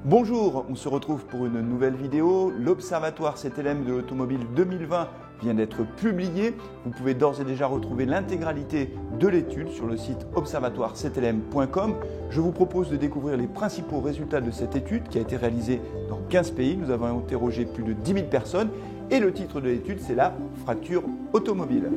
Bonjour, on se retrouve pour une nouvelle vidéo. L'Observatoire CTLM de l'automobile 2020 vient d'être publié. Vous pouvez d'ores et déjà retrouver l'intégralité de l'étude sur le site observatoirectlm.com. Je vous propose de découvrir les principaux résultats de cette étude qui a été réalisée dans 15 pays. Nous avons interrogé plus de 10 000 personnes et le titre de l'étude, c'est la fracture automobile.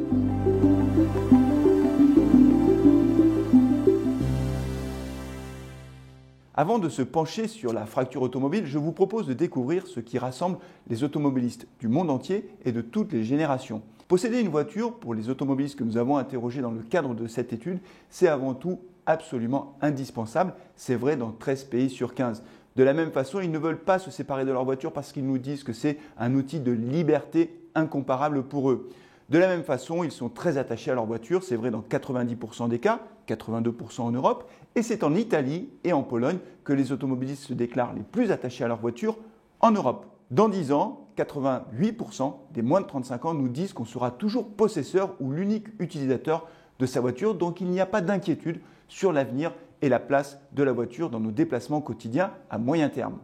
Avant de se pencher sur la fracture automobile, je vous propose de découvrir ce qui rassemble les automobilistes du monde entier et de toutes les générations. Posséder une voiture, pour les automobilistes que nous avons interrogés dans le cadre de cette étude, c'est avant tout absolument indispensable. C'est vrai dans 13 pays sur 15. De la même façon, ils ne veulent pas se séparer de leur voiture parce qu'ils nous disent que c'est un outil de liberté incomparable pour eux. De la même façon, ils sont très attachés à leur voiture, c'est vrai dans 90% des cas, 82% en Europe, et c'est en Italie et en Pologne que les automobilistes se déclarent les plus attachés à leur voiture en Europe. Dans 10 ans, 88% des moins de 35 ans nous disent qu'on sera toujours possesseur ou l'unique utilisateur de sa voiture, donc il n'y a pas d'inquiétude sur l'avenir et la place de la voiture dans nos déplacements quotidiens à moyen terme.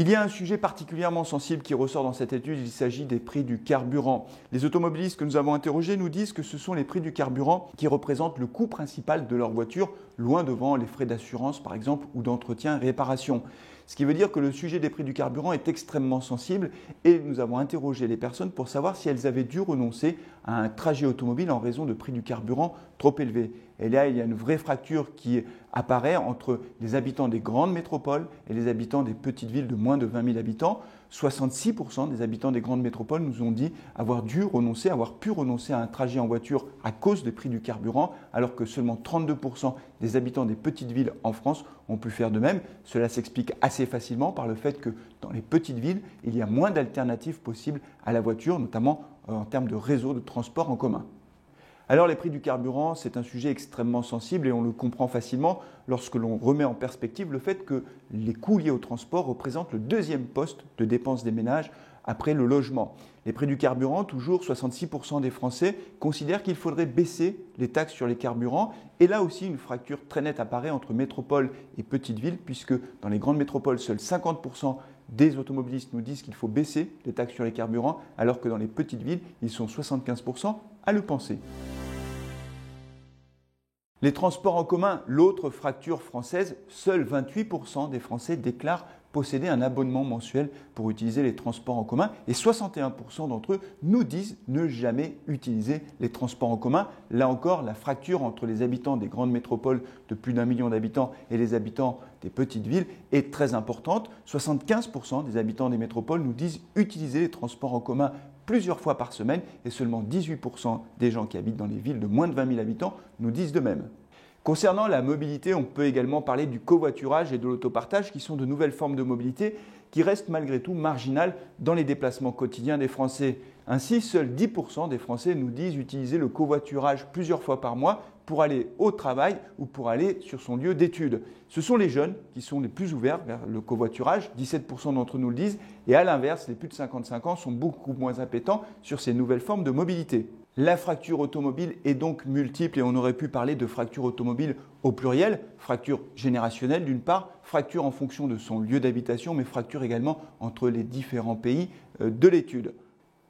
Il y a un sujet particulièrement sensible qui ressort dans cette étude, il s'agit des prix du carburant. Les automobilistes que nous avons interrogés nous disent que ce sont les prix du carburant qui représentent le coût principal de leur voiture, loin devant les frais d'assurance par exemple ou d'entretien et réparation. Ce qui veut dire que le sujet des prix du carburant est extrêmement sensible et nous avons interrogé les personnes pour savoir si elles avaient dû renoncer à un trajet automobile en raison de prix du carburant trop élevés. Et là, il y a une vraie fracture qui apparaît entre les habitants des grandes métropoles et les habitants des petites villes de moins de 20 000 habitants. 66% des habitants des grandes métropoles nous ont dit avoir pu renoncer à un trajet en voiture à cause des prix du carburant, alors que seulement 32% des habitants des petites villes en France ont pu faire de même. Cela s'explique assez facilement par le fait que dans les petites villes, il y a moins d'alternatives possibles à la voiture, notamment en termes de réseau de transport en commun. Alors les prix du carburant, c'est un sujet extrêmement sensible et on le comprend facilement lorsque l'on remet en perspective le fait que les coûts liés au transport représentent le deuxième poste de dépenses des ménages après le logement. Les prix du carburant, toujours 66% des Français considèrent qu'il faudrait baisser les taxes sur les carburants. Et là aussi, une fracture très nette apparaît entre métropole et petites villes, puisque dans les grandes métropoles, seuls 50% des automobilistes nous disent qu'il faut baisser les taxes sur les carburants, alors que dans les petites villes, ils sont 75% à le penser. Les transports en commun, l'autre fracture française, seuls 28% des Français déclarent posséder un abonnement mensuel pour utiliser les transports en commun et 61% d'entre eux nous disent ne jamais utiliser les transports en commun. Là encore, la fracture entre les habitants des grandes métropoles de plus d'1 million d'habitants et les habitants des petites villes est très importante. 75% des habitants des métropoles nous disent utiliser les transports en commun plusieurs fois par semaine et seulement 18% des gens qui habitent dans les villes de moins de 20 000 habitants nous disent de même. Concernant la mobilité, on peut également parler du covoiturage et de l'autopartage qui sont de nouvelles formes de mobilité qui restent malgré tout marginales dans les déplacements quotidiens des Français. Ainsi, seuls 10% des Français nous disent utiliser le covoiturage plusieurs fois par mois pour aller au travail ou pour aller sur son lieu d'études. Ce sont les jeunes qui sont les plus ouverts vers le covoiturage, 17% d'entre eux nous le disent, et à l'inverse, les plus de 55 ans sont beaucoup moins appétents sur ces nouvelles formes de mobilité. La fracture automobile est donc multiple et on aurait pu parler de fracture automobile au pluriel, fracture générationnelle d'une part, fracture en fonction de son lieu d'habitation, mais fracture également entre les différents pays de l'étude.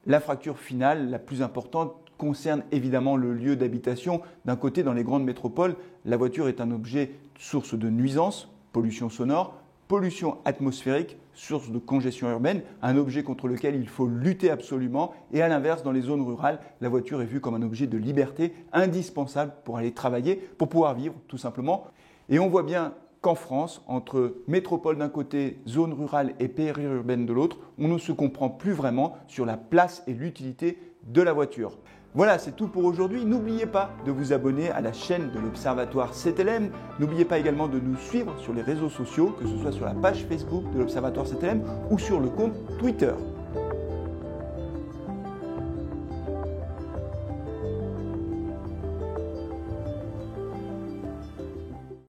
La fracture finale, la plus importante, concerne évidemment le lieu d'habitation. D'un côté, dans les grandes métropoles, la voiture est un objet source de nuisances, pollution sonore, pollution atmosphérique, source de congestion urbaine, un objet contre lequel il faut lutter absolument. Et à l'inverse, dans les zones rurales, la voiture est vue comme un objet de liberté indispensable pour aller travailler, pour pouvoir vivre tout simplement. Et on voit bien qu'en France, entre métropole d'un côté, zone rurale et périurbaine de l'autre, on ne se comprend plus vraiment sur la place et l'utilité de la voiture. Voilà, c'est tout pour aujourd'hui. N'oubliez pas de vous abonner à la chaîne de l'Observatoire CTLM. N'oubliez pas également de nous suivre sur les réseaux sociaux, que ce soit sur la page Facebook de l'Observatoire CTLM ou sur le compte Twitter.